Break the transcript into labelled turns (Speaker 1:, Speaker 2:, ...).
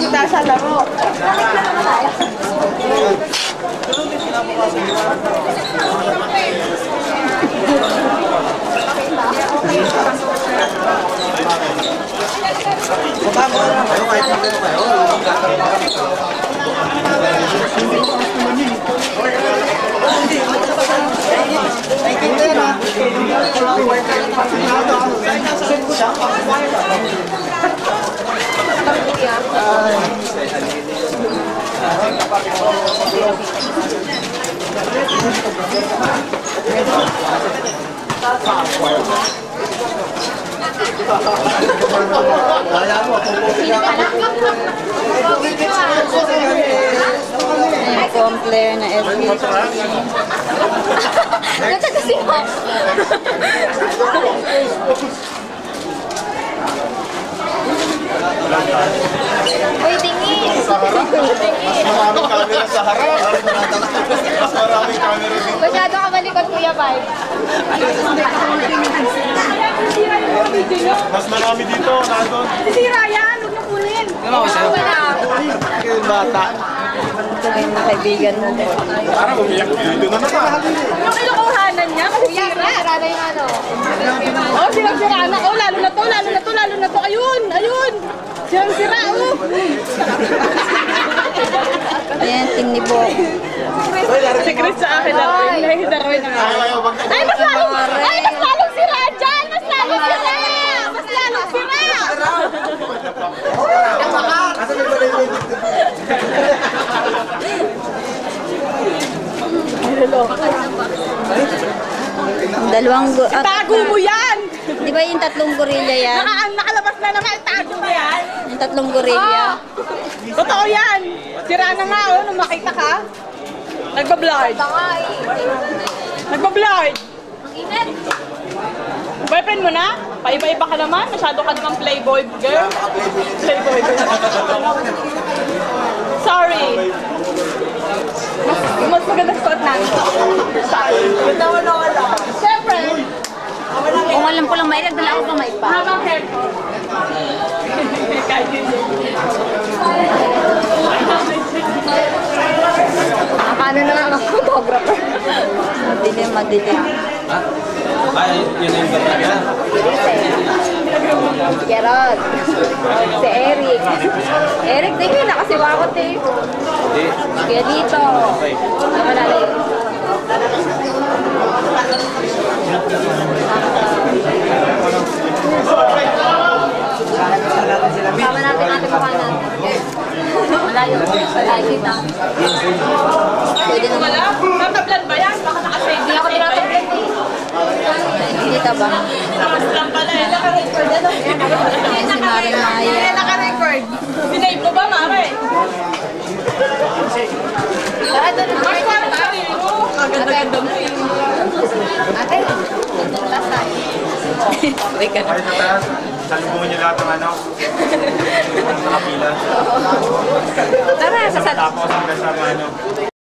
Speaker 1: kita sa laro.
Speaker 2: Ayan, player na SB. Ganda kasi mo. Uy, tingin!
Speaker 3: Maraming camera sa harap. Mas maraming camera dito.
Speaker 2: Masyado ka malikot, Kuya Pai.
Speaker 3: Mas marami dito, nandun.
Speaker 1: Sisira yan, huwag na kunin.
Speaker 2: Wala.
Speaker 3: Yung bata.
Speaker 2: Ito na yung mga kaibigan natin.
Speaker 3: Parang umiyak dito na naman.
Speaker 1: Yung ilukuhanan niya, masisira.
Speaker 2: Sira na yung ano.
Speaker 1: Oh, sirang-sira na. Oh, lalo na to, lalo na to, lalo na to. Ayun, ayun. Sirang-sira, oh.
Speaker 2: Ayan, ting ni Bo.
Speaker 1: Secret sa akin, Darwin. Darwin na nga. Ay, mas lalong sira dyan. Mas lalong sira. Mas lalong sira.
Speaker 2: Dalawang
Speaker 1: Tago mo yan.
Speaker 2: di ba yung tatlong gorilla yan?
Speaker 1: Nakalabas na naman. Tago mo yan.
Speaker 2: Yung tatlong gorilla.
Speaker 1: Totoo yan. Sira na nga, oh, nung makita ka. Nagbablard. Nagbablard. Boyfriend mo na? Paiba-iba ka naman? Masyado ka naman playboy girl? Playboy girl. Sorry. Mas magandang suot namin. Sorry. Wala. Siyempre.
Speaker 2: Kung alam ko lang may nagdala ako kamay pa.
Speaker 1: Habang hair ko. Kahit yun.
Speaker 2: Nakano na lang ako photographer. Madilim, madilim.
Speaker 4: Ha? Ay, yun na yung ganda.
Speaker 2: Si Gerald. Si Eric. Eric, tingin na kasi wakot eh.
Speaker 4: Hindi.
Speaker 2: Kaya dito. Nakalala yun. Sama natin natin mukha natin. Malayo. Malayo na. Pwede naman.
Speaker 1: Wala? Tatablan ba yan? Baka nakasave
Speaker 2: Hindi ako tinatablan eh. Hindi taba.
Speaker 1: Tapos lang pala eh. Naka-record yan.
Speaker 2: Si Mare Maya.
Speaker 1: Naka-record. Sinave mo ba, Mare? Mas parang sarili mo. Agad-agad mo eh.
Speaker 2: Ate, gandang lasay.
Speaker 3: Ay, tataas. Salubungan niyo lahat ng ano. Nakapila.
Speaker 2: Tara, sasat.
Speaker 3: Tapos hanggang sa ano.